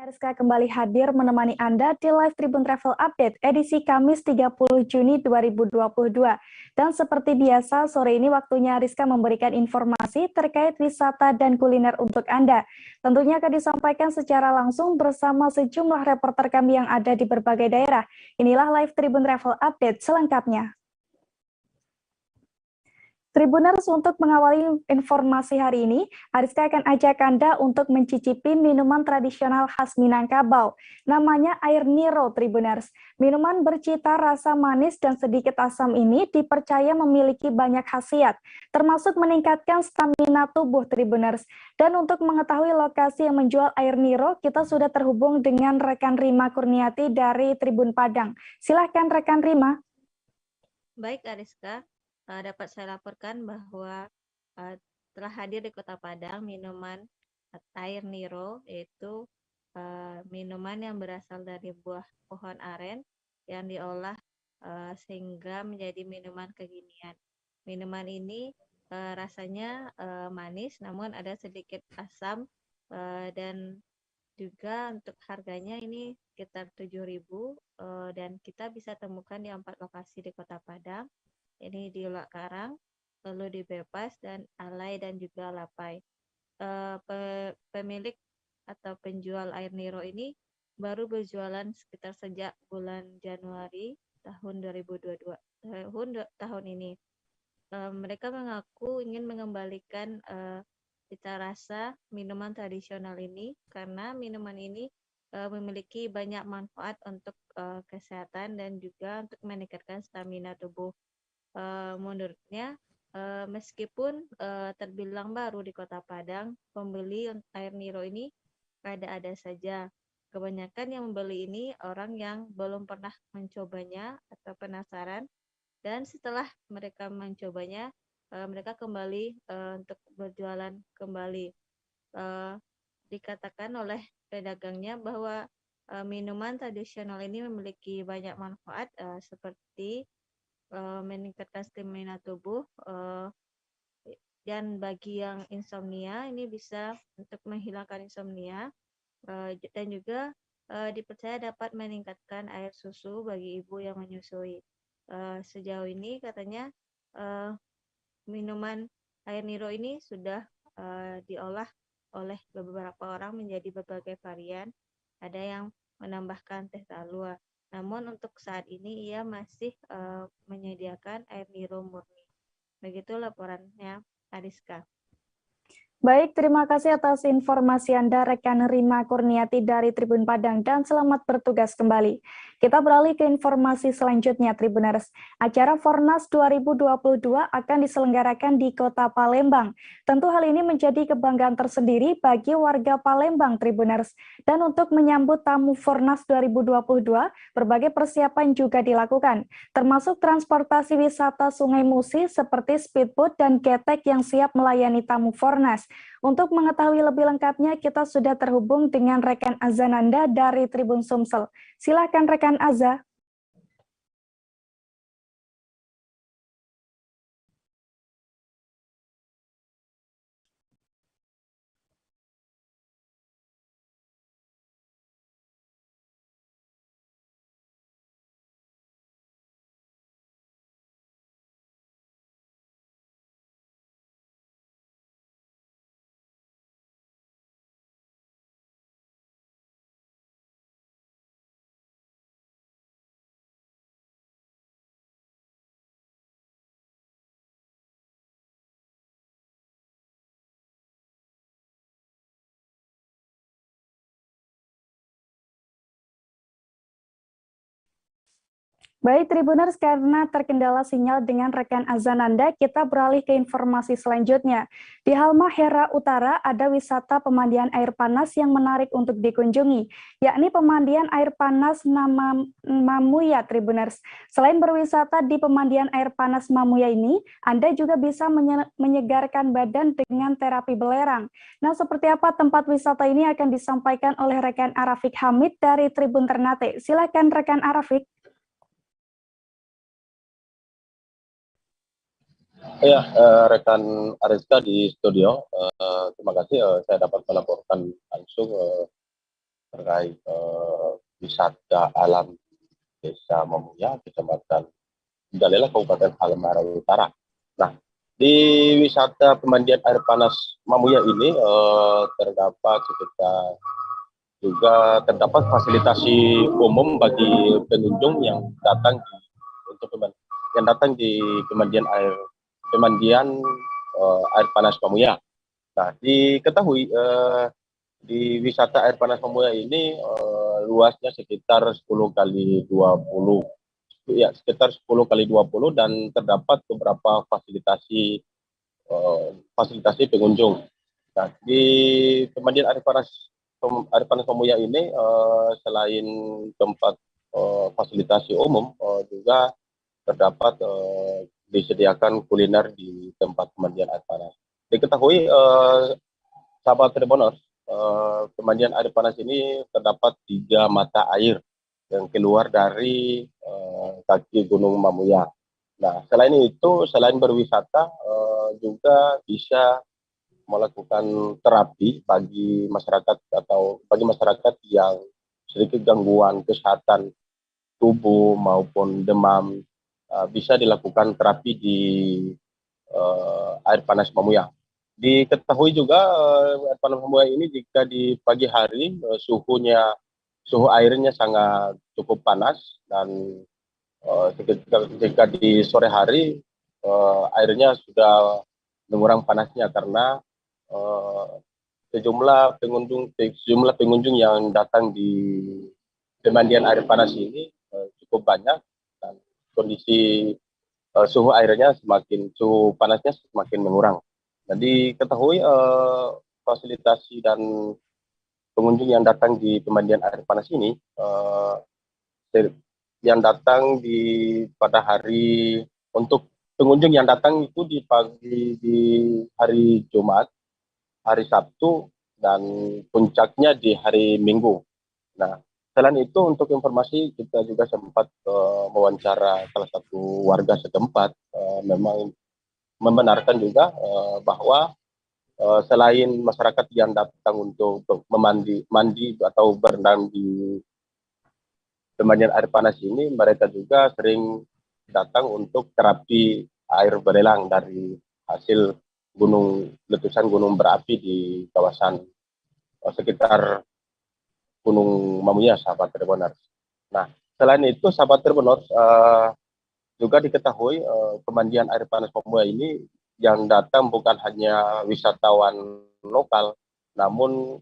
RSK kembali hadir menemani Anda di Live Tribun Travel Update edisi Kamis 30 Juni 2022. Dan seperti biasa, sore ini waktunya Rizka memberikan informasi terkait wisata dan kuliner untuk Anda. Tentunya akan disampaikan secara langsung bersama sejumlah reporter kami yang ada di berbagai daerah. Inilah Live Tribun Travel Update selengkapnya. Tribuners, untuk mengawali informasi hari ini, Ariska akan ajak Anda untuk mencicipi minuman tradisional khas Minangkabau. Namanya air Niro, Tribuners. Minuman bercita rasa manis dan sedikit asam ini dipercaya memiliki banyak khasiat, termasuk meningkatkan stamina tubuh, Tribuners. Dan untuk mengetahui lokasi yang menjual air Niro, kita sudah terhubung dengan rekan Rima Kurniati dari Tribun Padang. Silahkan rekan Rima. Baik, Ariska. Dapat saya laporkan bahwa telah hadir di Kota Padang minuman air Niro, yaitu minuman yang berasal dari buah pohon aren yang diolah sehingga menjadi minuman kekinian. Minuman ini rasanya manis, namun ada sedikit asam dan juga untuk harganya ini sekitar 7.000 dan kita bisa temukan di 4 lokasi di Kota Padang. Ini di Ulak Karang, lalu di Bepas, dan Alai, dan juga Lapai. Pemilik atau penjual air Niro ini baru berjualan sekitar sejak bulan Januari tahun 2022, tahun ini. Mereka mengaku ingin mengembalikan cita rasa minuman tradisional ini karena minuman ini memiliki banyak manfaat untuk kesehatan dan juga untuk meningkatkan stamina tubuh. Menurutnya, meskipun terbilang baru di Kota Padang, pembeli air Niro ini ada-ada saja. Kebanyakan yang membeli ini orang yang belum pernah mencobanya atau penasaran, dan setelah mereka mencobanya, mereka kembali untuk berjualan kembali. Dikatakan oleh pedagangnya bahwa minuman tradisional ini memiliki banyak manfaat seperti meningkatkan stamina tubuh, dan bagi yang insomnia ini bisa untuk menghilangkan insomnia, dan juga dipercaya dapat meningkatkan air susu bagi ibu yang menyusui. Sejauh ini katanya minuman air Niro ini sudah diolah oleh beberapa orang menjadi berbagai varian. Ada yang menambahkan teh talua. Namun untuk saat ini ia masih menyediakan air Niro murni. Begitu laporannya, Ariska. Baik, terima kasih atas informasi Anda rekan Rima Kurniati dari Tribun Padang dan selamat bertugas kembali. Kita beralih ke informasi selanjutnya, Tribuners. Acara Fornas 2022 akan diselenggarakan di Kota Palembang. Tentu hal ini menjadi kebanggaan tersendiri bagi warga Palembang, Tribuners. Dan untuk menyambut tamu Fornas 2022, berbagai persiapan juga dilakukan, termasuk transportasi wisata Sungai Musi seperti speedboat dan ketek yang siap melayani tamu Fornas. Untuk mengetahui lebih lengkapnya, kita sudah terhubung dengan rekan Azananda dari Tribun Sumsel. Silakan rekan Aza. Baik, Tribuners, karena terkendala sinyal dengan rekan Azananda, kita beralih ke informasi selanjutnya. Di Halmahera Utara ada wisata pemandian air panas yang menarik untuk dikunjungi, yakni pemandian air panas nama Mamuya, Tribuners. Selain berwisata di pemandian air panas Mamuya ini, Anda juga bisa menyegarkan badan dengan terapi belerang. Nah, seperti apa tempat wisata ini akan disampaikan oleh rekan Arafik Hamid dari Tribun Ternate. Silakan rekan Arafik. Ya, rekan Ariska di studio, terima kasih saya dapat melaporkan langsung terkait wisata alam Desa Mamuya, Kecamatan Galela, Kabupaten Halmahera Utara. Nah, di wisata pemandian air panas Mamuya ini terdapat sekitar juga terdapat fasilitasi umum bagi pengunjung yang datang di pemandian air panas Mamuya. Nah, diketahui di wisata air panas Mamuya ini luasnya sekitar 10 kali 20, ya sekitar 10 kali 20, dan terdapat beberapa fasilitasi pengunjung. Nah, di pemandian air panas Mamuya ini selain tempat fasilitasi umum, juga terdapat disediakan kuliner di tempat pemandian air panas. Diketahui sahabat Tribuners, pemandian air panas ini terdapat 3 mata air yang keluar dari kaki Gunung Mamuya. Nah, selain itu, selain berwisata, juga bisa melakukan terapi bagi masyarakat yang sedikit gangguan kesehatan tubuh maupun demam, bisa dilakukan terapi di air panas Mamuya. Diketahui juga air panas Mamuya ini jika di pagi hari suhu airnya sangat cukup panas, dan jika di sore hari airnya sudah mengurang panasnya karena sejumlah pengunjung yang datang di pemandian air panas ini cukup banyak, dan kondisi suhu panasnya semakin mengurang. Jadi ketahui fasilitasi dan pengunjung yang datang di pemandian air panas ini, yang datang pada hari, untuk pengunjung yang datang itu di hari Jumat, hari Sabtu, dan puncaknya di hari Minggu. Nah, selain itu, untuk informasi, kita juga sempat mewawancara salah satu warga setempat, memang membenarkan juga bahwa selain masyarakat yang datang untuk mandi atau berenang di pemandian air panas ini, mereka juga sering datang untuk terapi air belelang dari hasil letusan gunung berapi di kawasan sekitar Gunung Mamuya, sahabat Tribuners. Nah, selain itu, sahabat Tribuners, juga diketahui pemandian air panas Mamuya ini yang datang bukan hanya wisatawan lokal, namun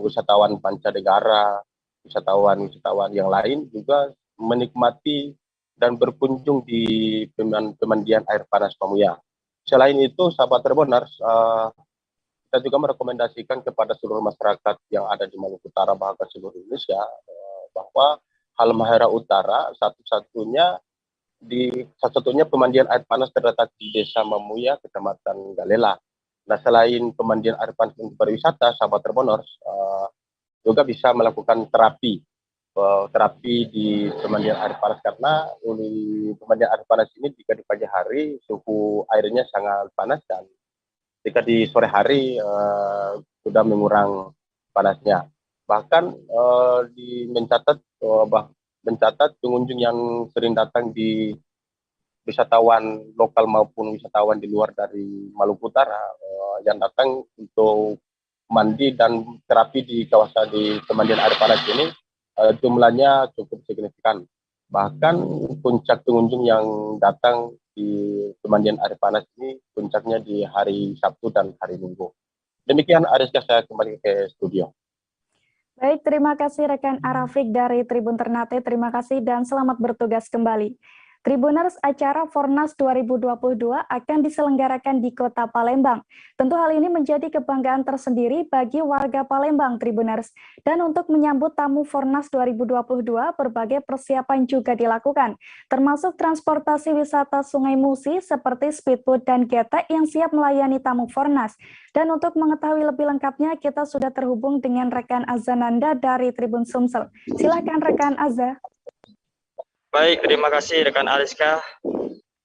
wisatawan mancanegara, wisatawan yang lain juga menikmati dan berkunjung di pemandian air panas Mamuya. Selain itu, sahabat Tribuners, kita juga merekomendasikan kepada seluruh masyarakat yang ada di Maluku Utara bahkan seluruh Indonesia, bahwa Halmahera Utara satu-satunya pemandian air panas terletak di Desa Mamuya, Kecamatan Galela. Nah, selain pemandian air panas untuk berwisata, sahabat Tribuners juga bisa melakukan terapi di pemandian air panas, karena di pemandian air panas ini jika di pagi hari suhu airnya sangat panas, dan jika di sore hari sudah mengurang panasnya. Bahkan mencatat pengunjung yang sering datang di wisatawan lokal maupun wisatawan di luar dari Maluku Utara yang datang untuk mandi dan terapi di kawasan di pemandian air panas ini, jumlahnya cukup signifikan. Bahkan puncak pengunjung yang datang di pemandian air panas ini puncaknya di hari Sabtu dan hari Minggu. Demikian, Ariska, saya kembali ke studio. Baik, terima kasih rekan Arafik dari Tribun Ternate, terima kasih dan selamat bertugas kembali. Tribuners, acara Fornas 2022 akan diselenggarakan di Kota Palembang. Tentu hal ini menjadi kebanggaan tersendiri bagi warga Palembang, Tribuners. Dan untuk menyambut tamu Fornas 2022, berbagai persiapan juga dilakukan, termasuk transportasi wisata Sungai Musi seperti speedboat dan getek yang siap melayani tamu Fornas. Dan untuk mengetahui lebih lengkapnya, kita sudah terhubung dengan rekan Azananda dari Tribun Sumsel. Silakan rekan Azza. Baik, terima kasih rekan Ariska.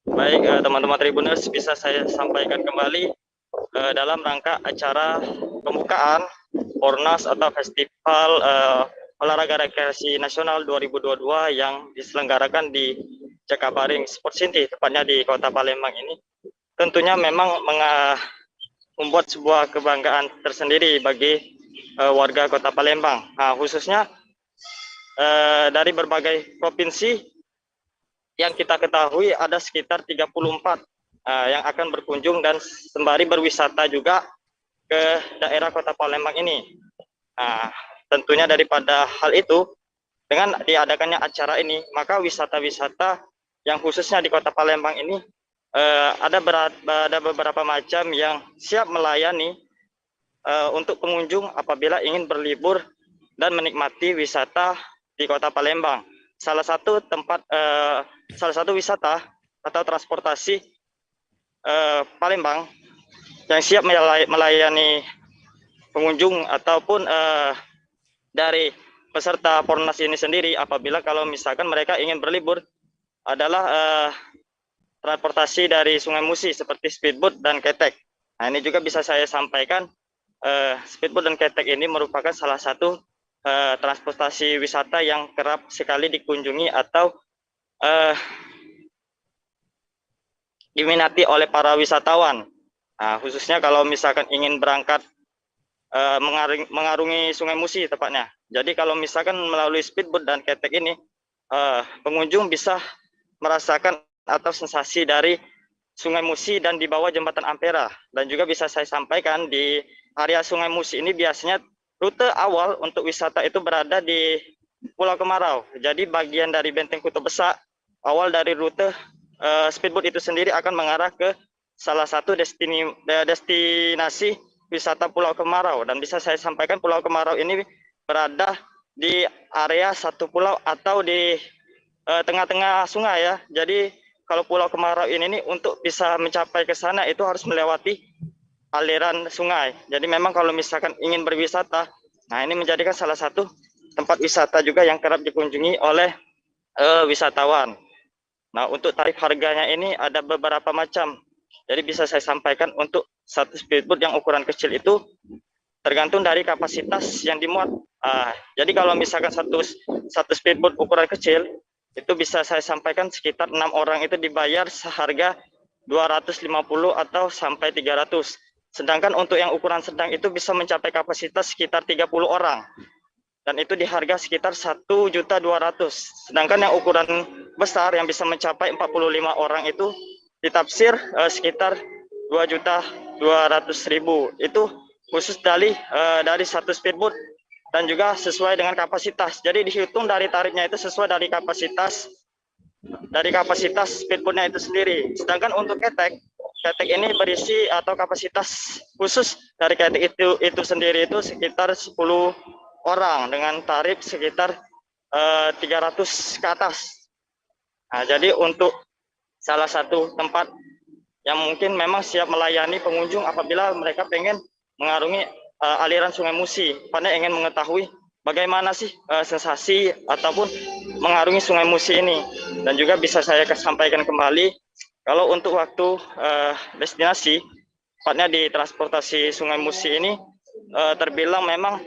Baik, teman-teman Tribuners, bisa saya sampaikan kembali dalam rangka acara pembukaan Fornas atau Festival Olahraga Rekreasi Nasional 2022 yang diselenggarakan di Jakabaring Sport City, tepatnya di Kota Palembang ini, tentunya memang membuat sebuah kebanggaan tersendiri bagi warga Kota Palembang. Nah, khususnya dari berbagai provinsi yang kita ketahui ada sekitar 34 yang akan berkunjung dan sembari berwisata juga ke daerah Kota Palembang ini. Nah, tentunya daripada hal itu, dengan diadakannya acara ini, maka wisata-wisata yang khususnya di Kota Palembang ini ada beberapa macam yang siap melayani untuk pengunjung apabila ingin berlibur dan menikmati wisata di Kota Palembang. Salah satu wisata atau transportasi Palembang yang siap melayani pengunjung ataupun dari peserta Pornas ini sendiri apabila kalau misalkan mereka ingin berlibur adalah transportasi dari Sungai Musi seperti speedboat dan ketek. Nah, ini juga bisa saya sampaikan, speedboat dan ketek ini merupakan salah satu transportasi wisata yang kerap sekali dikunjungi atau diminati oleh para wisatawan. Nah, khususnya kalau misalkan ingin berangkat mengarungi Sungai Musi tepatnya. Jadi kalau misalkan melalui speedboat dan ketek ini, pengunjung bisa merasakan atau sensasi dari Sungai Musi dan di bawah jembatan Ampera. Dan juga bisa saya sampaikan di area Sungai Musi ini biasanya rute awal untuk wisata itu berada di Pulau Kemarau. Jadi bagian dari Benteng Kuto Besak, awal dari rute speedboat itu sendiri akan mengarah ke salah satu destinasi wisata Pulau Kemarau. Dan bisa saya sampaikan Pulau Kemarau ini berada di area satu pulau atau di tengah-tengah sungai ya. Jadi kalau Pulau Kemarau ini untuk bisa mencapai ke sana itu harus melewati aliran sungai. Jadi memang kalau misalkan ingin berwisata, nah ini menjadikan salah satu tempat wisata juga yang kerap dikunjungi oleh wisatawan. Nah, untuk tarif harganya ini ada beberapa macam. Jadi bisa saya sampaikan untuk satu speedboat yang ukuran kecil itu tergantung dari kapasitas yang dimuat. Jadi kalau misalkan satu speedboat ukuran kecil itu bisa saya sampaikan sekitar 6 orang itu dibayar seharga 250 atau sampai 300. Sedangkan untuk yang ukuran sedang itu bisa mencapai kapasitas sekitar 30 orang. Dan itu di harga sekitar 1.200.000. Sedangkan yang ukuran besar yang bisa mencapai 45 orang itu ditafsir sekitar 2.200.000. Itu khusus dari satu speedboat dan juga sesuai dengan kapasitas. Jadi dihitung dari tarifnya itu sesuai dari kapasitas speedboatnya itu sendiri. Sedangkan untuk ketek ini berisi atau kapasitas khusus dari ketek itu sendiri itu sekitar 10 orang dengan tarif sekitar 300 ke atas. Nah, jadi untuk salah satu tempat yang mungkin memang siap melayani pengunjung apabila mereka pengen mengarungi aliran Sungai Musi, pada ingin mengetahui bagaimana sih sensasi ataupun mengarungi Sungai Musi ini. Dan juga bisa saya sampaikan kembali, kalau untuk waktu destinasi, tepatnya di transportasi Sungai Musi ini, terbilang memang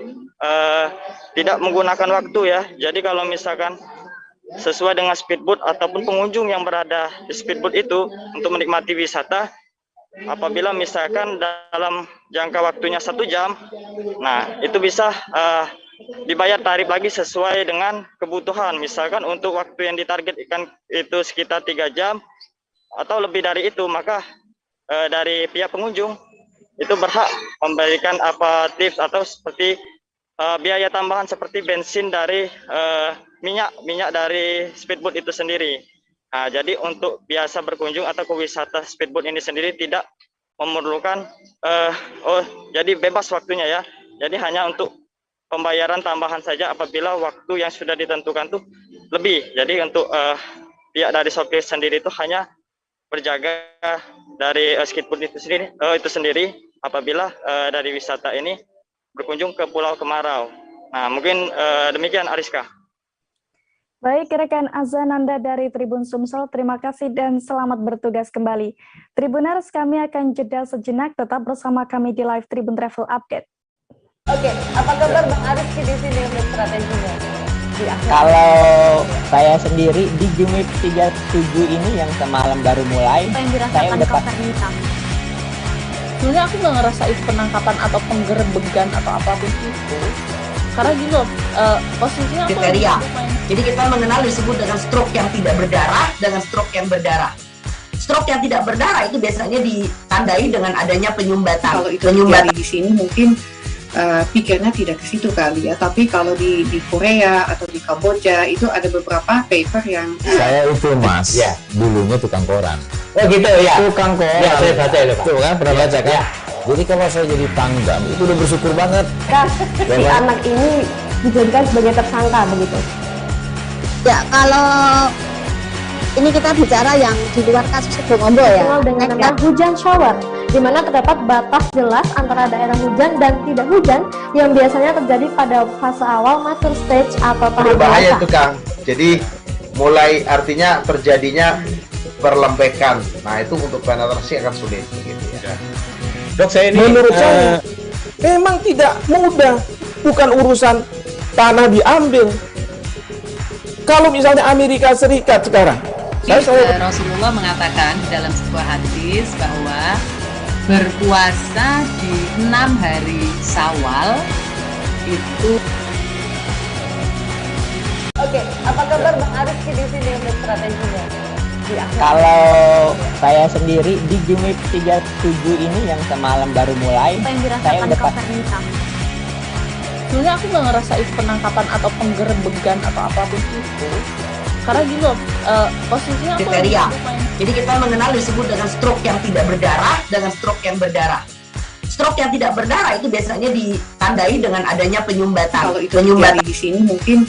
tidak menggunakan waktu ya. Jadi kalau misalkan sesuai dengan speedboat ataupun pengunjung yang berada di speedboat itu untuk menikmati wisata, apabila misalkan dalam jangka waktunya 1 jam, nah itu bisa dibayar tarif lagi sesuai dengan kebutuhan. Misalkan untuk waktu yang ditargetkan itu sekitar 3 jam atau lebih dari itu, maka dari pihak pengunjung itu berhak memberikan tips atau seperti biaya tambahan seperti bensin dari minyak dari speedboat itu sendiri. Nah, jadi untuk biasa berkunjung atau ke wisata speedboat ini sendiri tidak memerlukan jadi bebas waktunya ya. Jadi hanya untuk pembayaran tambahan saja apabila waktu yang sudah ditentukan tuh lebih. Jadi untuk pihak dari sopir sendiri itu hanya berjaga dari speedboat itu sendiri apabila dari wisata ini berkunjung ke Pulau Kemarau. Nah, mungkin demikian Ariska. Baik, rekan Azananda dari Tribun Sumsel, terima kasih dan selamat bertugas kembali. Tribuners, kami akan jeda sejenak, tetap bersama kami di Live Tribun Travel Update. Oke, apa kabar Bang Ariski di sini untuk strateginya? Kalau saya sendiri di Game Week 37 ini yang semalam baru mulai, Apa yang saya dirasakan udah Kak Fernita? Sebenarnya aku nggak ngerasain penangkapan atau penggerebegan atau apapun itu. Karena gini loh, posisinya aku lagi Kriteria. main. Jadi kita mengenal disebut dengan stroke yang tidak berdarah dengan stroke yang berdarah. Stroke yang tidak berdarah itu biasanya ditandai dengan adanya penyumbatan. Kalau itu terjadi di sini mungkin pikirnya tidak ke situ kali ya, tapi kalau di Korea atau di Kamboja itu ada beberapa paper yang Saya itu Mas, dulunya tukang koran. Oh gitu ya. Tukang koran. Ya, saya baca itu Pak. Tuh kan, pernah baca kan? Jadi kalau saya jadi tanggam, itu udah bersyukur banget. Si anak ini dijadikan sebagai tersangka begitu. Ya, kalau ini kita bicara yang di luar kasus Sebongombo ya. Dikenal dengan nama hujan shower, di mana terdapat batas jelas antara daerah hujan dan tidak hujan yang biasanya terjadi pada fase awal mature stage atau tahap Berbahaya dewasa. itu Kang. Jadi mulai artinya terjadinya perlembekan. Nah itu untuk penetrasi akan sulit gitu ya. Dok, saya ini Menurut saya memang tidak mudah, bukan urusan tanah diambil. Kalau misalnya Amerika Serikat sekarang, Rasulullah mengatakan dalam sebuah hadis bahwa berpuasa di 6 hari Syawal itu. Oke, apa kabar Bang Ariski di sini untuk strateginya? Kalau saya sendiri di Game Week 37 ini yang semalam baru mulai, Apa yang saya dirasakan udah Kak Fernita? Sebenarnya aku nggak ngerasain penangkapan atau penggerebegan atau apapun itu. Karena gini loh, posisinya aku lagi Kriteria. main. Jadi kita mengenal disebut dengan stroke yang tidak berdarah dengan stroke yang berdarah. Stroke yang tidak berdarah itu biasanya ditandai dengan adanya penyumbatan. kalau itu terjadi di sini mungkin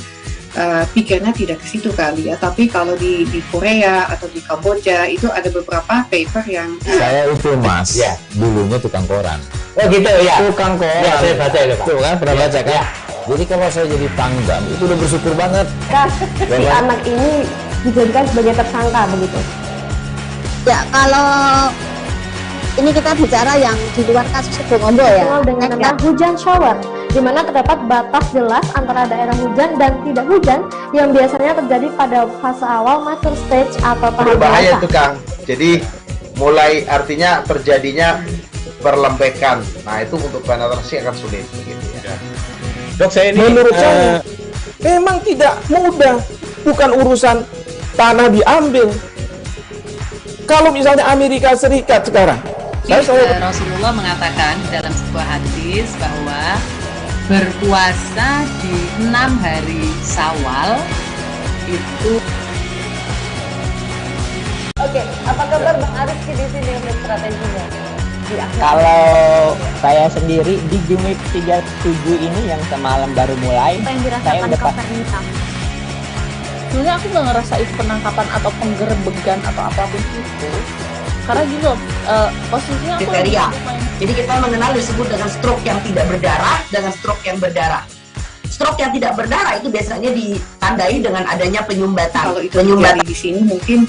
pikirnya tidak ke situ kali ya, tapi kalau di Korea atau di Kamboja itu ada beberapa paper yang Saya itu Mas, dulunya tukang koran. Oh gitu ya. Tukang koran. Ya, saya baca itu Pak. Tuh kan, pernah baca kan? Jadi kalau saya jadi tanggam, itu udah bersyukur banget. Si anak ini dijadikan sebagai tersangka begitu. Ya, kalau ini kita bicara yang di luar kasus Sebongombo ya. Dikenal dengan nama hujan shower, di mana terdapat batas jelas antara daerah hujan dan tidak hujan yang biasanya terjadi pada fase awal mature stage atau tahap Berbahaya dewasa. itu Kang. Jadi mulai artinya terjadinya perlembekan. Nah itu untuk penetrasi akan sulit gitu ya. Dok, saya ini menurut saya memang tidak mudah, bukan urusan tanah diambil. Kalau misalnya Amerika Serikat sekarang, Rasulullah mengatakan dalam sebuah hadis bahwa berpuasa di 6 hari Syawal itu. Oke, apa kabar Bang Ariski di sini untuk strateginya? kalau saya sendiri di Game Week 37 ini yang semalam baru mulai, Apa yang saya dirasakan udah Kak Fernita? Sebenarnya aku nggak ngerasain penangkapan atau penggerebegan atau apapun itu. Karena gini loh, posisinya aku lagi Kriteria. main. Jadi kita mengenal disebut dengan stroke yang tidak berdarah dengan stroke yang berdarah. Stroke yang tidak berdarah itu biasanya ditandai dengan adanya penyumbatan. kalau itu terjadi di sini mungkin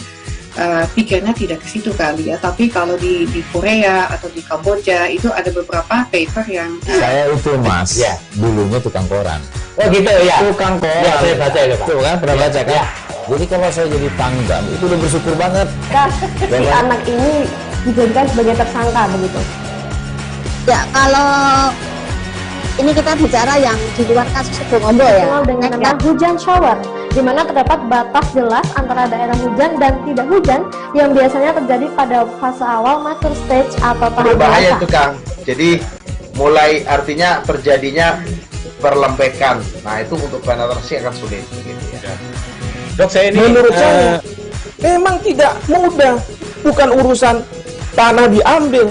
pikirnya tidak ke situ kali ya, tapi kalau di Korea atau di Kamboja itu ada beberapa paper yang Saya itu Mas, dulunya tukang koran. Oh gitu ya. Tukang koran. Ya, saya baca itu Pak. Tuh kan, pernah baca kan? Jadi kalau saya jadi tanggam, itu udah bersyukur banget. Si anak ini dijadikan sebagai tersangka begitu. Ya, kalau ini kita bicara yang di luar kasus Sebongombo ya. Dikenal dengan nama hujan shower, di mana terdapat batas jelas antara daerah hujan dan tidak hujan yang biasanya terjadi pada fase awal mature stage atau tahap Berbahaya dewasa. itu Kang. Jadi mulai artinya terjadinya perlembekan. Nah itu untuk penetrasi akan sulit gitu ya. Dok, saya ini menurut saya memang tidak mudah, bukan urusan tanah diambil.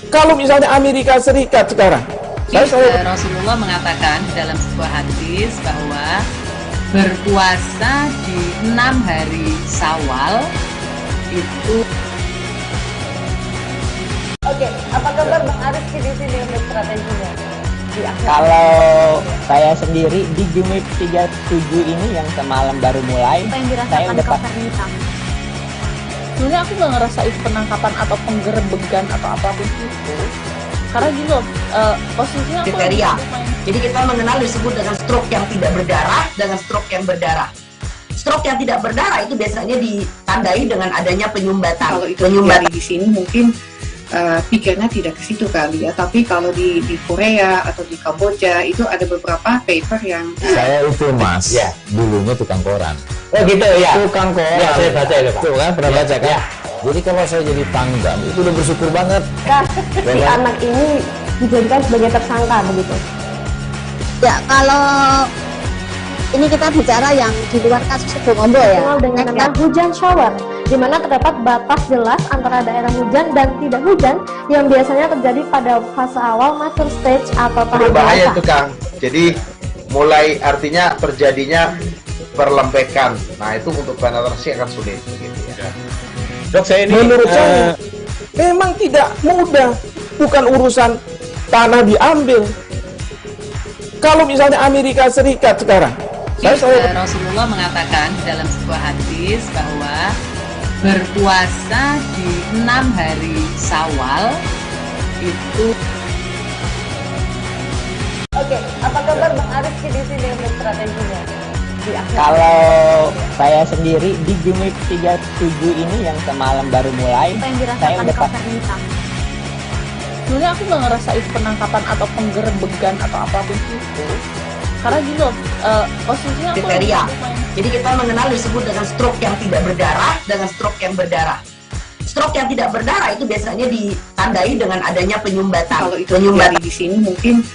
Kalau misalnya Amerika Serikat sekarang, Rasulullah mengatakan dalam sebuah hadis bahwa berpuasa di 6 hari Syawal itu. Oke, apa kabar Bang Ariski di sini untuk strateginya? Kalau saya sendiri di Game Week 37 ini yang semalam baru mulai, Apa yang saya dirasakan udah Kak Fernita? Sebenarnya aku nggak ngerasain penangkapan atau penggerebegan atau apapun itu. Karena gini loh, posisinya kriteria. Jadi kita mengenal disebut dengan stroke yang tidak berdarah dengan stroke yang berdarah. Stroke yang tidak berdarah itu biasanya ditandai dengan adanya penyumbatan. Kalau itu terjadi di sini mungkin pikirnya tidak ke situ kali ya, tapi kalau di Korea atau di Kamboja itu ada beberapa paper yang saya itu mas, ya dulunya tukang koran. Oh gitu ya. Tukang koran. Ya, saya baca itu Pak. Tuh kan pernah baca kan? Ya. Jadi kalau saya jadi pangdam itu udah bersyukur banget. Nah, si anak ini dijadikan sebagai tersangka begitu. Ya, kalau ini kita bicara yang di luar kasus Sebongombo ya. Dikenal dengan nama hujan shower, di mana terdapat batas jelas antara daerah hujan dan tidak hujan yang biasanya terjadi pada fase awal mature stage atau tahap Berbahaya dewasa. itu Kang. Jadi mulai artinya terjadinya perlempekan. Nah itu untuk penetrasi akan sulit. Gitu ya. Dok, saya ini menurut saya memang tidak mudah, bukan urusan tanah diambil. Kalau misalnya Amerika Serikat sekarang, Rasulullah mengatakan dalam sebuah hadis bahwa berpuasa di 6 hari Syawal itu. Oke, apa kabar Bang Arifki di sini untuk strateginya? Kalau saya sendiri di Jumip 37 ini yang semalam baru mulai, Apa yang saya dirasakan udah Kak Fernita? Sebenarnya aku nggak ngerasain penangkapan atau penggerebegan atau apapun itu, karena gini loh, posisinya aku kriteria. Jadi kita mengenal disebut dengan stroke yang tidak berdarah dengan stroke yang berdarah. Stroke yang tidak berdarah itu biasanya ditandai dengan adanya penyumbatan. kalau itu terjadi di sini mungkin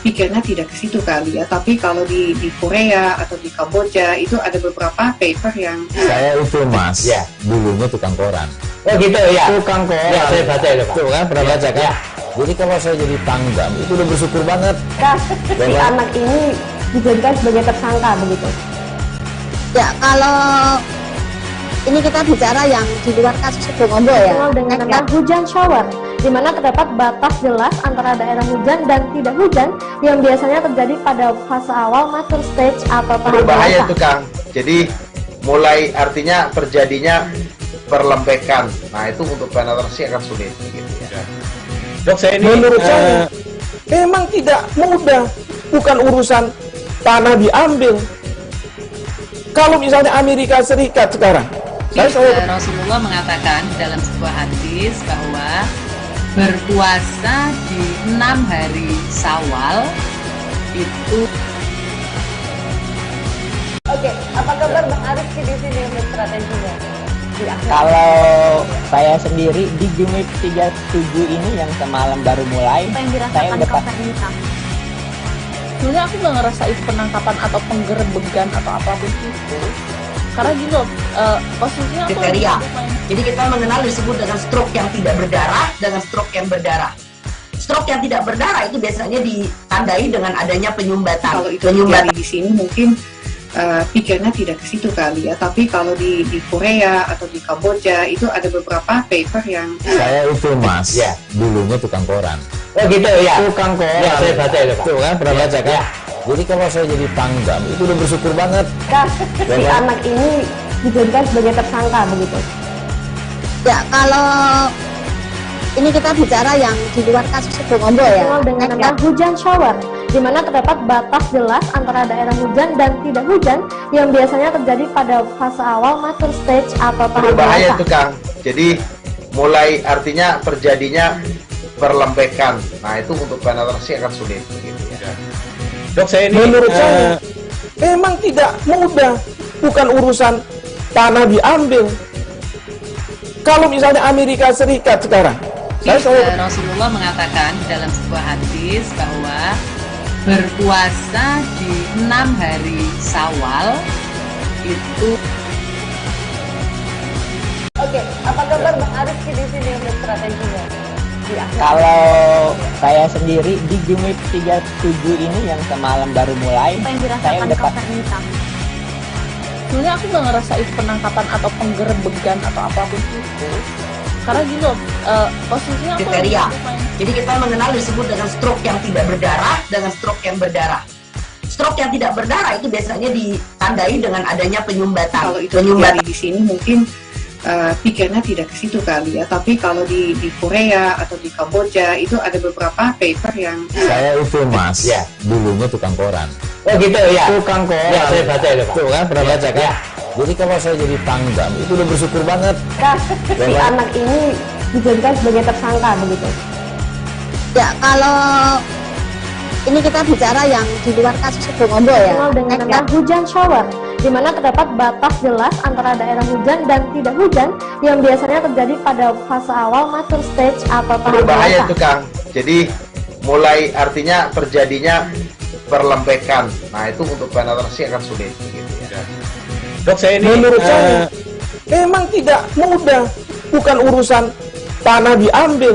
pikirnya tidak ke situ kali ya, tapi kalau di Korea atau di Kamboja itu ada beberapa paper yang Saya itu mas, Ya. dulunya tukang koran. Oh gitu ya. Tukang koran. Ya, saya baca itu Pak. Tuh kan pernah baca kan? Ya. Jadi kalau saya jadi pangdam itu udah bersyukur banget. Nah, si anak ini dijadikan sebagai tersangka begitu. Ya, kalau ini kita bicara yang di luar kasus Sebongombo ya. Dikenal dengan nama hujan shower, di mana terdapat batas jelas antara daerah hujan dan tidak hujan yang biasanya terjadi pada fase awal mature stage atau tahap Berbahaya dewasa. itu Kang. Jadi mulai artinya terjadinya perlempekan. Nah itu untuk penetrasi akan sulit. Gitu ya. Dok, saya ini menurut saya memang tidak mudah, bukan urusan tanah diambil. Kalau misalnya Amerika Serikat sekarang, Rasulullah mengatakan dalam sebuah hadis bahwa berpuasa di 6 hari Syawal itu. Oke, apa kabar Bang Arifki di sini untuk strateginya? Kalau saya sendiri di Jumip 37 ini yang semalam baru mulai, Apa yang saya dirasakan udah Kak Fernita? Sebenarnya aku nggak ngerasain penangkapan atau penggerebegan atau apapun itu, karena gini loh, posisinya aku kriteria. Jadi kita mengenal disebut dengan stroke yang tidak berdarah dengan stroke yang berdarah. Stroke yang tidak berdarah itu biasanya ditandai dengan adanya penyumbatan. kalau itu terjadi di sini mungkin pikirnya tidak ke situ kali ya, tapi kalau di Korea atau di Kamboja itu ada beberapa paper yang Saya itu mas, Ya. dulunya tukang koran. Oh gitu ya. Tukang koran. Ya, saya baca itu Pak. Tuh kan pernah baca kan? Ya. Jadi kalau saya jadi pangdam itu udah bersyukur banget. Nah, si anak ini dijadikan sebagai tersangka begitu. Ya, kalau ini kita bicara yang di luar kasus Sebongombo ya. Dikenal dengan nama hujan shower, di mana terdapat batas jelas antara daerah hujan dan tidak hujan yang biasanya terjadi pada fase awal mature stage atau tahap Berbahaya dewasa. itu Kang. Jadi mulai artinya terjadinya perlempekan. Nah itu untuk penetrasi akan sulit. Gitu ya. Dok, saya ini menurut saya memang tidak mudah, bukan urusan tanah diambil. Kalau misalnya Amerika Serikat sekarang, Rasulullah mengatakan dalam sebuah hadis bahwa berpuasa di 6 hari Syawal itu. Oke, apa kabar Bang Arifki di sini untuk strateginya? Kalau saya sendiri di Jumip 37 ini yang semalam baru mulai, Apa yang saya dirasakan udah Kak Fernita? Sebenarnya aku nggak ngerasain penangkapan atau penggerebegan atau apapun itu, karena gini loh, posisinya aku kriteria. Jadi kita mengenal disebut dengan stroke yang tidak berdarah dengan stroke yang berdarah. Stroke yang tidak berdarah itu biasanya ditandai dengan adanya penyumbatan. kalau itu terjadi di sini mungkin pikirnya tidak ke situ kali ya, tapi kalau di Korea atau di Kamboja itu ada beberapa paper yang Saya itu mas, ya dulunya tukang koran. Oh gitu ya. Tukang koran. Ya saya baca itu Pak. Tuh kan pernah baca kan? Ya. Jadi kalau saya jadi tanggam itu udah bersyukur banget. Si anak ini dijadikan sebagai tersangka begitu. Ya, kalau ini kita bicara yang di luar kasus Bongombo ya. Dikenal dengan nama hujan shower, di mana terdapat batas jelas antara daerah hujan dan tidak hujan yang biasanya terjadi pada fase awal mature stage atau tahap Berbahaya dewasa. itu Kang. Jadi mulai artinya terjadinya perlempekan. Nah itu untuk penetrasi akan sulit. Gitu ya. Dok, saya ini menurut saya memang tidak mudah, bukan urusan tanah diambil.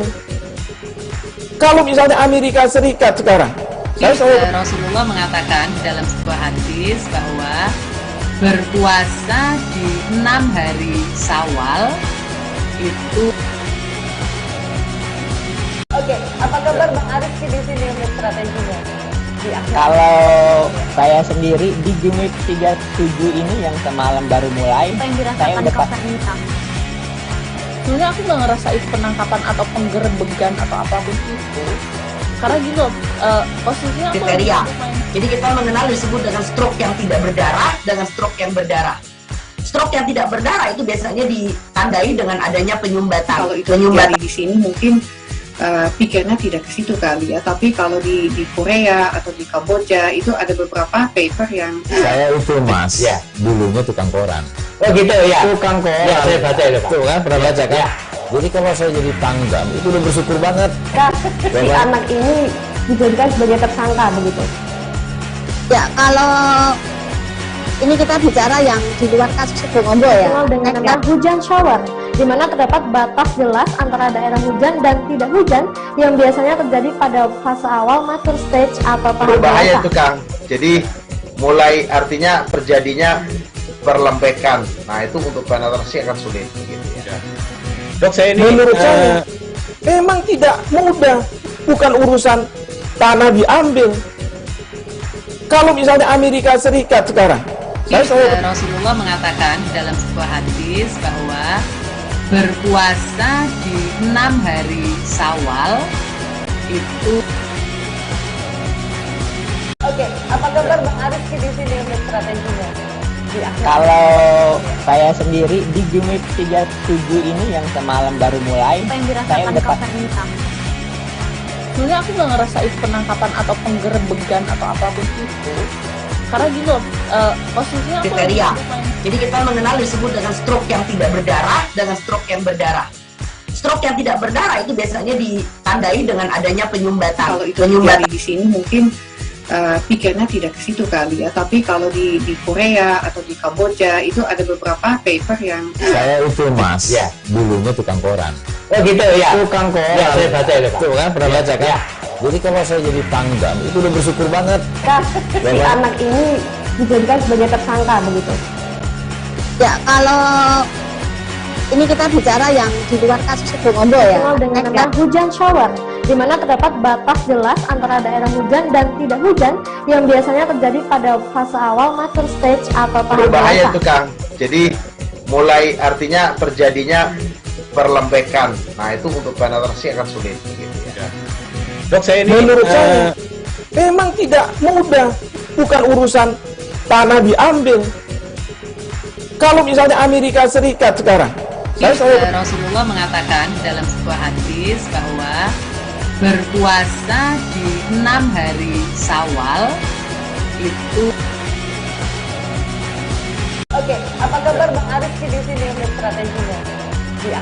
Kalau misalnya Amerika Serikat sekarang, Rasulullah mengatakan dalam sebuah hadis bahwa berpuasa di 6 hari Syawal itu. Oke, apa kabar Bang Arifki di sini untuk strateginya? Kalau saya sendiri di Game Week 37 ini yang semalam baru mulai, Apa yang saya dirasakan udah Kak Fernita? Sebenarnya aku nggak ngerasain penangkapan atau penggerebegan atau apapun itu, karena gini loh, posisinya aku Kriteria. Jadi kita mengenal disebut dengan stroke yang tidak berdarah dengan stroke yang berdarah. Stroke yang tidak berdarah itu biasanya ditandai dengan adanya penyumbatan. kalau itu terjadi di sini mungkin pikirnya tidak ke situ kali ya, tapi kalau di Korea atau di Kamboja itu ada beberapa paper yang Saya itu mas, ya dulunya tukang koran. Oh gitu ya. Tukang koran. Ya saya baca itu Pak. Tuh kan pernah baca kan? Ya. Jadi kalau saya jadi tanggam itu udah bersyukur banget. Si anak ini dijadikan sebagai tersangka begitu. Ya, kalau ini kita bicara yang di luar kasus Bongombo ya. Dikenal dengan nama hujan shower, di mana terdapat batas jelas antara daerah hujan dan tidak hujan yang biasanya terjadi pada fase awal mature stage atau tahap Berbahaya dewasa. itu Kang. Jadi mulai artinya terjadinya perlempekan. Nah itu untuk penetrasi akan sulit. Gitu ya. Dok, saya ini menurut saya memang tidak mudah, bukan urusan tanah diambil. Kalau misalnya Amerika Serikat sekarang, Rasulullah mengatakan dalam sebuah hadis bahwa berpuasa di 6 hari Syawal itu. Oke, apa kabar Bang Arifki di sini untuk strateginya? Kalau saya sendiri di Game Week 37 ini yang semalam baru mulai, Apa yang saya dirasakan udah Kak Fernita? Sebenarnya aku nggak ngerasain penangkapan atau penggerebegan atau apapun itu, karena gini loh, posisinya aku Kriteria. Jadi kita mengenal disebut dengan stroke yang tidak berdarah dengan stroke yang berdarah. Stroke yang tidak berdarah itu biasanya ditandai dengan adanya penyumbatan. kalau itu terjadi di sini mungkin pikirnya tidak ke situ kali ya, tapi kalau di Korea atau di Kamboja itu ada beberapa paper yang Saya itu mas, ya dulunya tukang koran. Oh gitu ya. Tukang koran. Ya saya baca itu Pak. Tuh kan pernah baca kan? Ya. Jadi kalau saya jadi tanggam itu udah bersyukur banget. Si anak ini dijadikan sebagai tersangka begitu. Ya, kalau ini kita bicara yang di luar kasus Bongombo ya. Dikenal dengan nama hujan shower, di mana terdapat batas jelas antara daerah hujan dan tidak hujan yang biasanya terjadi pada fase awal mature stage atau tahap Berbahaya dewasa. itu Kang. Jadi mulai artinya terjadinya perlempekan. Nah itu untuk penetrasi akan sulit. Gitu ya. Dok, saya ini menurut saya memang tidak mudah, bukan urusan tanah diambil. Kalau misalnya Amerika Serikat sekarang, Rasulullah mengatakan dalam sebuah hadis bahwa berpuasa di 6 hari Syawal itu. Oke, apa kabar Bang Arifki di sini untuk strateginya?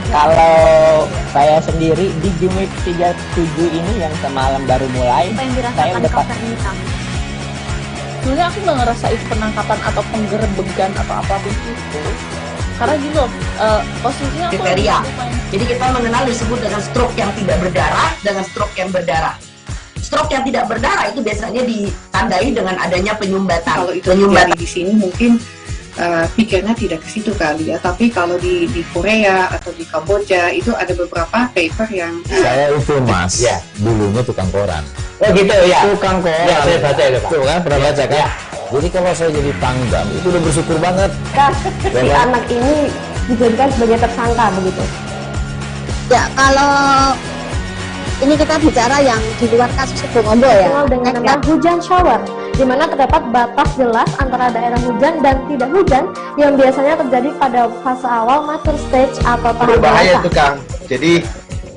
Kalau saya sendiri di Game Week 37 ini yang semalam baru mulai, Apa yang saya dirasakan udah Kak Fernita? sebenarnya aku nggak ngerasain penangkapan atau penggerebegan atau apapun itu, karena gini loh, posisinya aku Kriteria. Jadi kita mengenal disebut dengan stroke yang tidak berdarah dengan stroke yang berdarah. Stroke yang tidak berdarah itu biasanya ditandai dengan adanya penyumbatan. kalau itu terjadi di sini mungkin pikirnya tidak ke situ kali ya, tapi kalau di Korea atau di Kamboja itu ada beberapa paper yang Saya itu mas, ya dulunya tukang koran. Oh gitu ya. Tukang koran. Ya saya baca itu Pak. Tuh kan pernah baca kan? Ya. Jadi kalau saya jadi tanggam itu udah bersyukur banget. Si anak ini dijadikan sebagai tersangka begitu? Ya, kalau ini kita bicara yang di luar kasus Sebongombo ya. Dikenal dengan nama hujan shower, di mana terdapat batas jelas antara daerah hujan dan tidak hujan yang biasanya terjadi pada fase awal mature stage atau tahap Berbahaya dewasa. itu Kang. Jadi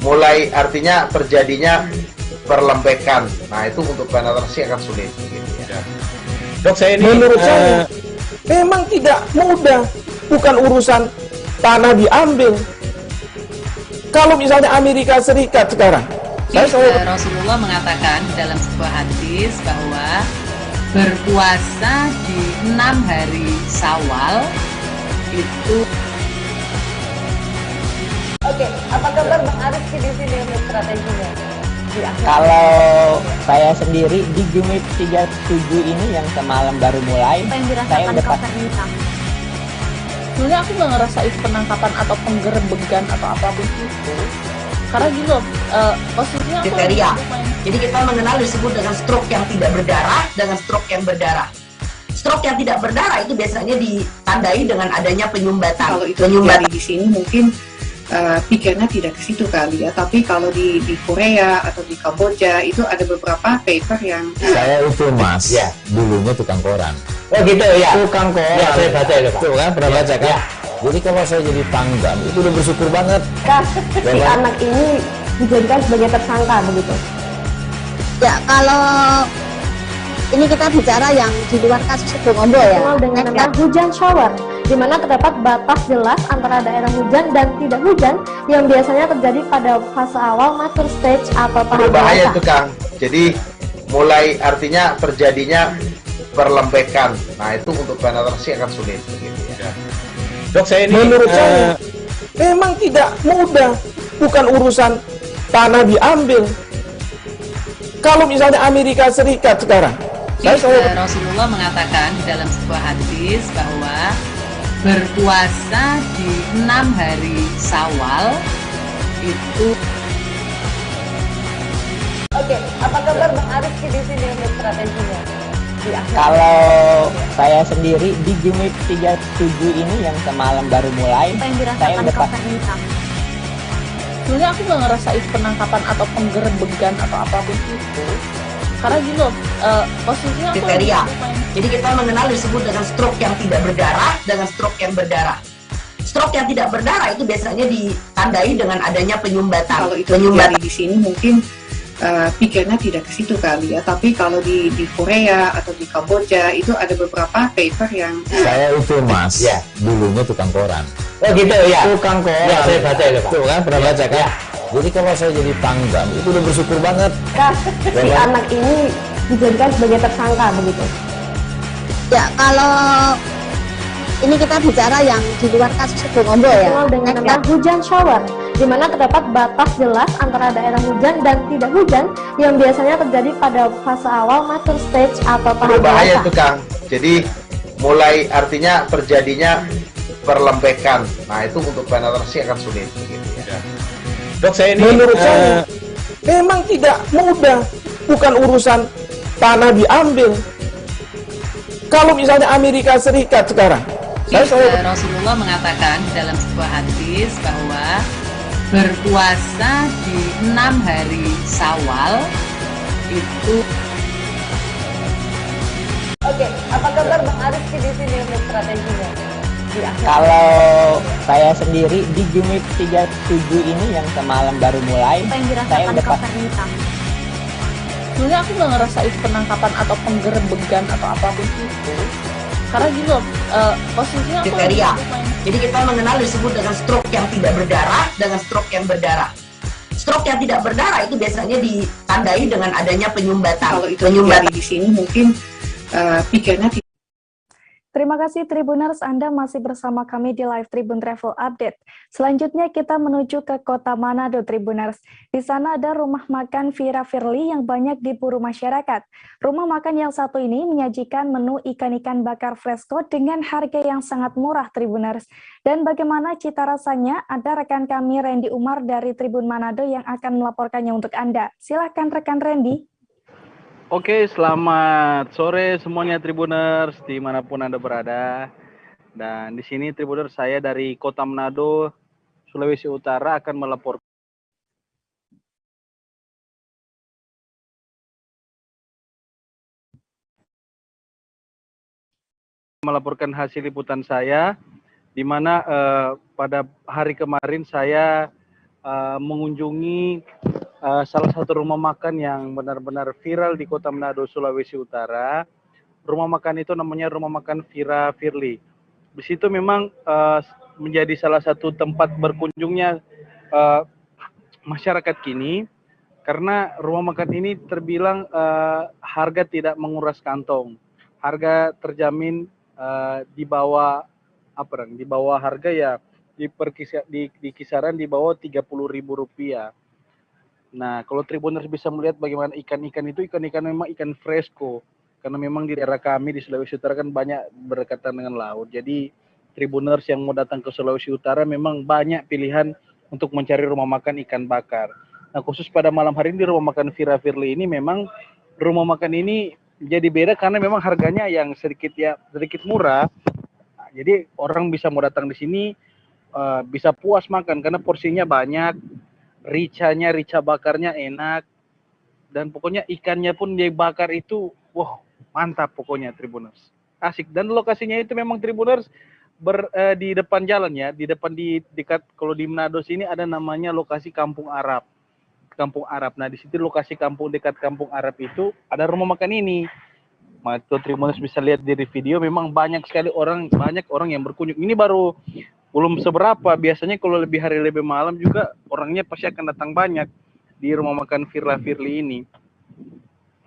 mulai artinya terjadinya perlembekan. Nah itu untuk penetrasi akan sulit. Gitu ya. Dok, saya ini menurut saya memang tidak mudah. Bukan urusan tanah diambil. Kalau misalnya Amerika Serikat sekarang, Rasulullah mengatakan dalam sebuah hadis bahwa berpuasa di 6 hari Syawal itu. Oke, apa kabar Bang Ariski di sini untuk strateginya? Kalau saya sendiri di Gimik 37 ini yang semalam baru mulai, Apa yang saya dirasakan udah Kak Fernita? Sebenarnya aku nggak ngerasain penangkapan atau penggerebegan atau apapun itu. Karena gini loh, posisinya aku Kriteria. Jadi kita mengenal disebut dengan stroke yang tidak berdarah dengan stroke yang berdarah. Stroke yang tidak berdarah itu biasanya ditandai dengan adanya penyumbatan. Kalau itu terjadi di sini mungkin pikirnya tidak ke situ kali ya, tapi kalau di Korea atau di Kamboja itu ada beberapa paper yang Saya itu Mas, dulunya tukang koran. Oh gitu ya. Tukang koran. Ya, saya baca itu Pak. Tuh kan, pernah baca kan? Ya. Jadi kalau saya jadi tanggam, itu udah bersyukur banget. Kak, si anak ini dijadikan sebagai tersangka begitu? Ya, kalau ini kita bicara yang di luar kasus Sebongombo ya. Dikenal dengan nama hujan shower, di mana terdapat batas jelas antara daerah hujan dan tidak hujan yang biasanya terjadi pada fase awal mature stage atau tahap Berbahaya dewasa. itu Kang. Jadi mulai artinya terjadinya perlembekan. Nah itu untuk penetrasi akan sulit. Gitu ya. Dok, saya ini menurut saya memang tidak mudah. Bukan urusan tanah diambil. Kalau misalnya Amerika Serikat sekarang, Rasulullah mengatakan dalam sebuah hadis bahwa berpuasa di 6 hari Syawal itu. Oke, apa kabar Bang Ariski di sini untuk strateginya? Kalau saya sendiri di Gimik 37 ini yang semalam baru mulai, Apa yang saya dirasakan udah Kak Fernita? sebenarnya aku nggak ngerasain penangkapan atau penggerebegan atau apapun itu. Karena gini loh, posisinya aku Kriteria. Jadi kita mengenal disebut dengan stroke yang tidak berdarah dengan stroke yang berdarah. Stroke yang tidak berdarah itu biasanya ditandai dengan adanya penyumbatan. kalau itu terjadi di sini mungkin pikirnya tidak ke situ kali ya, tapi kalau di Korea atau di Kamboja itu ada beberapa paper yang Saya itu Mas, dulunya tukang koran. Oh gitu ya. Tukang koran. Ya, saya baca itu Pak. Tuh kan, pernah baca kan? Jadi kalau saya jadi tanggam, itu udah bersyukur banget. Kak, si anak ini dijadikan sebagai tersangka begitu? Ya, kalau ini kita bicara yang di luar kasus Sebongombo ya. Dikenal dengan nama hujan shower, di mana terdapat batas jelas antara daerah hujan dan tidak hujan yang biasanya terjadi pada fase awal mature stage atau tahap Berbahaya dewasa. itu Kang. Jadi mulai artinya terjadinya perlembekan. Nah itu untuk penetrasi akan sulit. Gitu ya. Dok, saya ini menurut saya memang tidak mudah. Bukan urusan tanah diambil. Kalau misalnya Amerika Serikat sekarang, Rasulullah mengatakan dalam sebuah hadis bahwa berpuasa di 6 hari Syawal itu. Oke, apa kabar Bang Ariski di sini untuk strateginya? Kalau saya sendiri di Gimik 37 ini yang semalam baru mulai, Apa yang saya dirasakan udah Kak Fernita? sebenarnya aku nggak ngerasain penangkapan atau penggerebegan atau apapun itu. Karena gini loh, posisinya aku Kriteria. Jadi kita mengenal disebut dengan stroke yang tidak berdarah dengan stroke yang berdarah. Stroke yang tidak berdarah itu biasanya ditandai dengan adanya penyumbatan. kalau itu terjadi di sini mungkin pikirnya tidak. Terima kasih Tribuners, Anda masih bersama kami di Live Tribun Travel Update. Selanjutnya kita menuju ke Kota Manado, Tribuners. Di sana ada rumah makan Vira Firly yang banyak diburu masyarakat. Rumah makan yang satu ini menyajikan menu ikan-ikan bakar fresco dengan harga yang sangat murah, Tribuners. Dan bagaimana cita rasanya? Ada rekan kami Randy Umar dari Tribun Manado yang akan melaporkannya untuk Anda. Silakan rekan Randy. Oke, selamat sore semuanya Tribuners dimanapun Anda berada. Dan di sini Tribuners, saya dari Kota Manado, Sulawesi Utara akan melaporkan hasil liputan saya, di mana pada hari kemarin saya mengunjungi salah satu rumah makan yang benar-benar viral di Kota Manado, Sulawesi Utara. Rumah makan itu namanya Rumah Makan Vira Firly. Di situ memang menjadi salah satu tempat berkunjungnya masyarakat kini, karena rumah makan ini terbilang harga tidak menguras kantong. Harga terjamin di bawah di bawah harga ya di kisaran di bawah Rp30.000. Nah, kalau Tribuners bisa melihat bagaimana ikan-ikan itu, ikan-ikan memang ikan fresco. Karena memang di daerah kami di Sulawesi Utara kan banyak berdekatan dengan laut. Jadi Tribuners yang mau datang ke Sulawesi Utara memang banyak pilihan untuk mencari rumah makan ikan bakar. Nah, khusus pada malam hari ini di rumah makan Vira Firly ini memang rumah makan ini jadi beda karena memang harganya yang sedikit murah. Nah, jadi orang bisa mau datang di sini bisa puas makan karena porsinya banyak, rica bakarnya enak, dan pokoknya ikannya pun dibakar itu, wah mantap pokoknya Tribuners. Asik, dan lokasinya itu memang Tribuners di depan jalan ya, di dekat kalau di Manado sini ada namanya lokasi Kampung Arab. Nah, di situ lokasi dekat Kampung Arab itu ada rumah makan ini. Maka Tribuners bisa lihat dari video, memang banyak orang yang berkunjung. Ini baru belum seberapa, biasanya kalau lebih malam juga orangnya pasti akan datang banyak di rumah makan Vira Firly ini.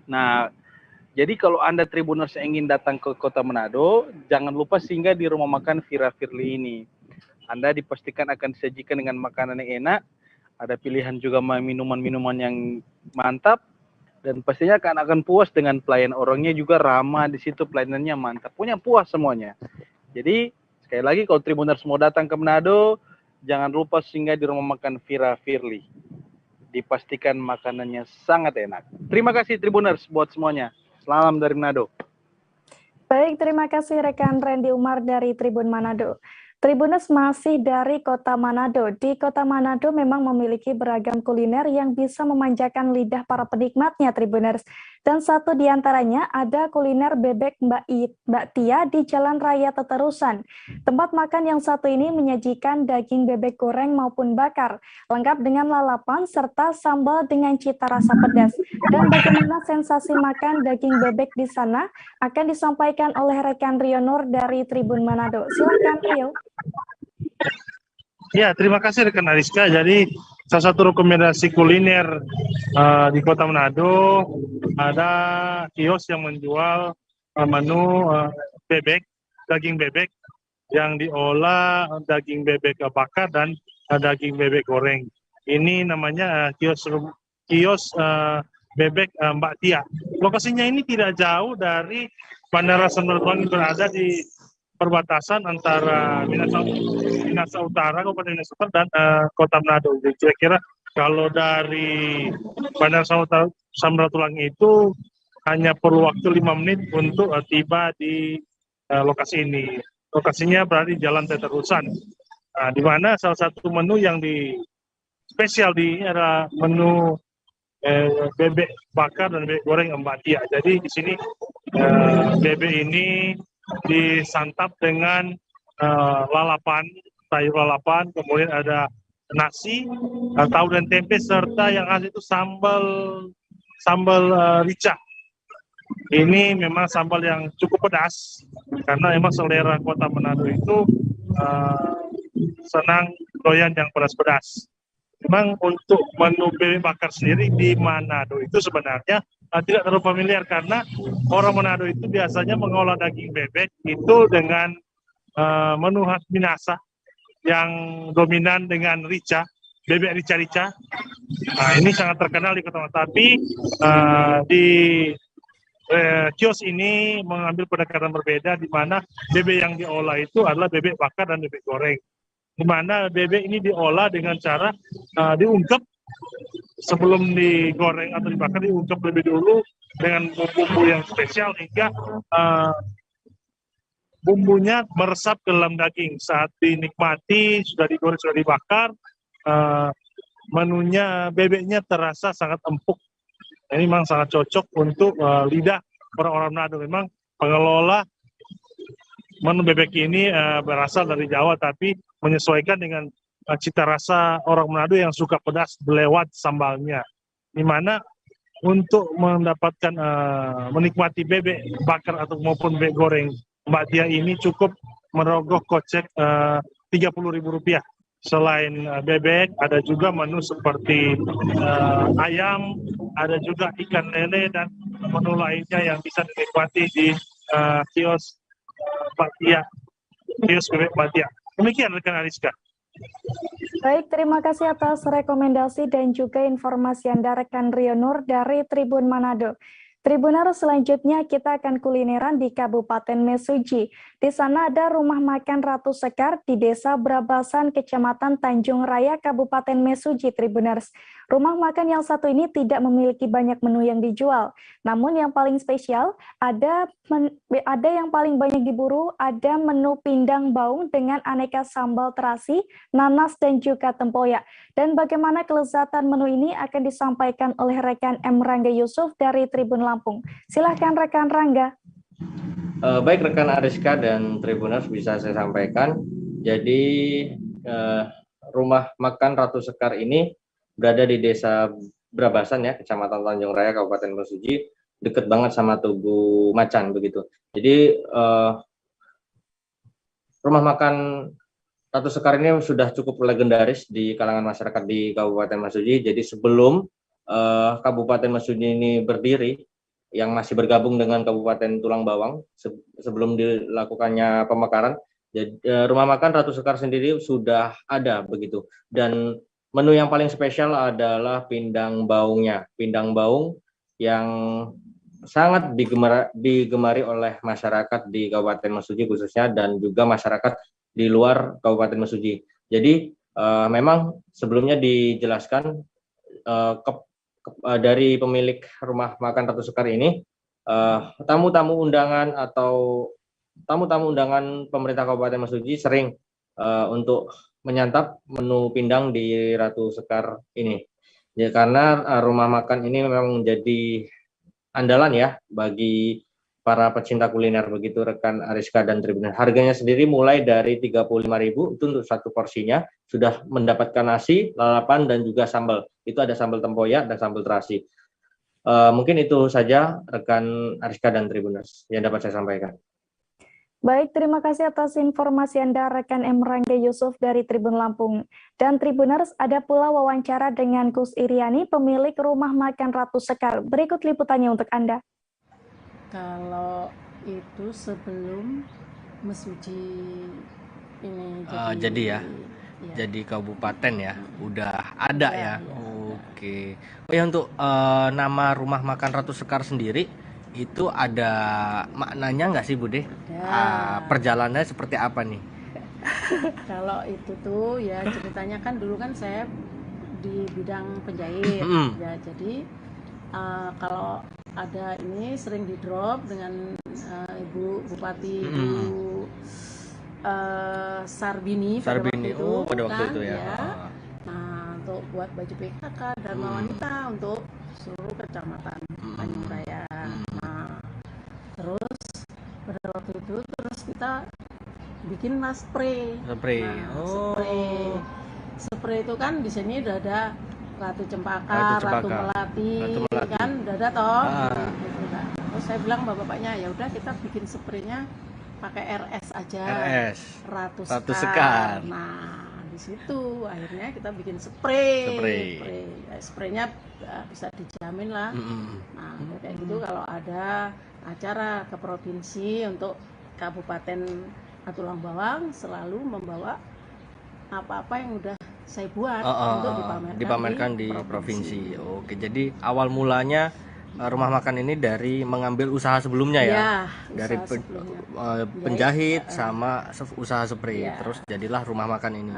Nah, jadi kalau Anda Tribuners yang ingin datang ke Kota Manado, jangan lupa singgah di rumah makan Vira Firly ini. Anda dipastikan akan disajikan dengan makanan yang enak, ada pilihan juga minuman-minuman yang mantap, dan pastinya akan puas dengan pelayan. Orangnya juga ramah di situ, pelayanannya mantap, punya puas semuanya. Jadi sekali lagi kalau Tribuners mau datang ke Manado, jangan lupa singgah di rumah makan Vira Firly. Dipastikan makanannya sangat enak. Terima kasih Tribuners buat semuanya. Salam dari Manado. Baik, terima kasih rekan Randy Umar dari Tribun Manado. Tribuners masih dari Kota Manado. Di Kota Manado memang memiliki beragam kuliner yang bisa memanjakan lidah para penikmatnya, Tribuners. Dan satu di antaranya ada kuliner bebek Mbak Tia di Jalan Raya Teterusan. Tempat makan yang satu ini menyajikan daging bebek goreng maupun bakar, lengkap dengan lalapan serta sambal dengan cita rasa pedas. Dan bagaimana sensasi makan daging bebek di sana akan disampaikan oleh rekan Rio Nur dari Tribun Manado. Silakan Rio. Ya, terima kasih rekan Ariska. Jadi salah satu rekomendasi kuliner di Kota Manado ada kios yang menjual menu daging bebek yang diolah daging bebek bakar dan daging bebek goreng. Ini namanya kios bebek Mbak Tia. Lokasinya ini tidak jauh dari Bandara Samratulangi, berada di perbatasan antara Minahasa Utara, Kabupaten Minahasa Utara, dan Kota Manado. Jadi kira-kira kalau dari Bandara Samratulangi itu hanya perlu waktu 5 menit untuk tiba di lokasi ini. Lokasinya berada di Jalan Teterusan. Nah, di mana salah satu menu yang spesial di adalah menu bebek bakar dan bebek goreng Mbak Tia. Jadi di sini bebek ini disantap dengan sayur lalapan, kemudian ada nasi, tahu dan tempe, serta yang khas itu sambal rica. Ini memang sambal yang cukup pedas karena memang selera Kota Manado itu senang doyan yang pedas-pedas. Memang untuk menu bebek bakar sendiri di Manado itu sebenarnya tidak terlalu familiar karena orang Manado itu biasanya mengolah daging bebek itu dengan menu khas Minahasa yang dominan dengan rica, bebek rica-rica. Nah, ini sangat terkenal di Kota Manado. Tapi di kios ini mengambil pendekatan berbeda, di mana bebek yang diolah itu adalah bebek bakar dan bebek goreng. Di mana bebek ini diolah dengan cara diungkep sebelum digoreng atau dibakar, diungkep lebih dulu dengan bumbu yang spesial hingga bumbunya meresap ke dalam daging. Saat dinikmati, sudah digoreng, sudah dibakar, menunya bebeknya terasa sangat empuk. Ini memang sangat cocok untuk lidah orang-orang Manado. Memang pengelola menu bebek ini berasal dari Jawa, tapi menyesuaikan dengan cita rasa orang Manado yang suka pedas lewat sambalnya. Di mana untuk mendapatkan menikmati bebek bakar atau maupun bebek goreng Mbak Tia ini cukup merogoh kocek Rp30.000. Selain bebek, ada juga menu seperti ayam, ada juga ikan lele dan menu lainnya yang bisa dinikmati di kios Mbak Tia, kios bebek Mbak Tia. Demikian rekan Ariska. Baik, terima kasih atas rekomendasi dan juga informasi Anda rekan Rio Nur dari Tribun Manado. Tribuners, selanjutnya kita akan kulineran di Kabupaten Mesuji. Di sana ada rumah makan Ratu Sekar di Desa Brabasan, Kecamatan Tanjung Raya, Kabupaten Mesuji, Tribuners. Rumah makan yang satu ini tidak memiliki banyak menu yang dijual. Namun yang paling spesial, ada yang paling banyak diburu, ada menu pindang baung dengan aneka sambal terasi, nanas, dan juga tempoyak. Dan bagaimana kelezatan menu ini akan disampaikan oleh rekan M. Rangga Yusuf dari Tribun Lampung. Silahkan rekan Rangga. Baik rekan Ariska dan Tribuners, bisa saya sampaikan. Jadi rumah makan Ratu Sekar ini berada di Desa Brabasan ya, Kecamatan Tanjung Raya, Kabupaten Mesuji, deket banget sama Tugu Macan begitu. Jadi rumah makan Ratu Sekar ini sudah cukup legendaris di kalangan masyarakat di Kabupaten Mesuji. Jadi sebelum Kabupaten Mesuji ini berdiri, yang masih bergabung dengan Kabupaten Tulang Bawang, sebelum dilakukannya pemekaran, jadi, rumah makan Ratu Sekar sendiri sudah ada begitu. Dan menu yang paling spesial adalah pindang baungnya. Pindang baung yang sangat digemari oleh masyarakat di Kabupaten Mesuji khususnya, dan juga masyarakat di luar Kabupaten Mesuji. Jadi memang sebelumnya dijelaskan dari pemilik rumah makan Ratu Sekar ini, tamu-tamu undangan atau tamu-tamu undangan pemerintah Kabupaten Mesuji sering untuk menyantap menu pindang di Ratu Sekar ini. Ya, karena rumah makan ini memang menjadi andalan ya bagi para pecinta kuliner begitu rekan Ariska dan Tribuners. Harganya sendiri mulai dari Rp35.000 itu untuk satu porsinya, sudah mendapatkan nasi, lalapan, dan juga sambal. Itu ada sambal tempoyak dan sambal terasi. Mungkin itu saja rekan Ariska dan Tribuners yang dapat saya sampaikan. Baik, terima kasih atas informasi Anda rekan M. Rangga Yusuf dari Tribun Lampung. Dan Tribuners, ada pula wawancara dengan Kus Iriani, pemilik rumah makan Ratu Sekar. Berikut liputannya untuk Anda. Kalau itu sebelum Mesuji ini jadi jadi kabupaten ya, udah ada ya. Oke. Oh ya, untuk nama rumah makan Ratu Sekar sendiri itu ada maknanya nggak sih Bude? Perjalanannya seperti apa nih? Kalau itu tuh ya ceritanya kan dulu kan saya di bidang penjahit ya, jadi kalau ada ini sering di drop dengan Ibu Bupati Ibu Sarbini pada waktu itu ya. Nah, untuk buat baju PKK Dharma Wanita untuk seluruh kecamatan Tanjung Raya. Nah, terus pada waktu itu terus kita bikin spray. Spray itu kan di sini udah ada Ratu Cempaka, Ratu Melati, kan udah ada toh. Gitu, kan. Terus saya bilang bapaknya ya udah kita bikin spraynya pakai RS aja. Ratu Sekar. Nah, di situ akhirnya kita bikin spray. Spraynya bisa dijamin lah. Nah, kayak gitu kalau ada acara ke provinsi untuk Kabupaten Tulang Bawang selalu membawa apa-apa yang udah saya buat untuk dipamerkan di provinsi. Oke, jadi awal mulanya rumah makan ini dari mengambil usaha sebelumnya ya, dari penjahit sama usaha spray, terus jadilah rumah makan ini.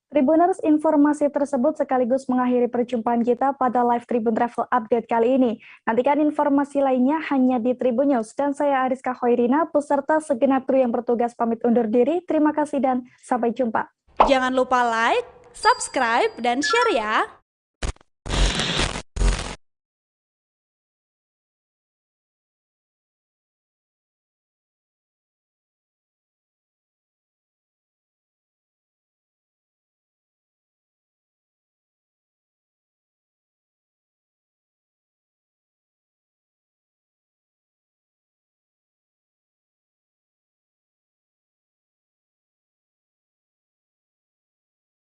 Tribuners, informasi tersebut sekaligus mengakhiri perjumpaan kita pada live Tribun Travel Update kali ini. Nantikan informasi lainnya hanya di Tribun News. Dan saya Ariska Khairina, beserta segenap kru yang bertugas pamit undur diri. Terima kasih dan sampai jumpa. Jangan lupa like, subscribe, dan share ya!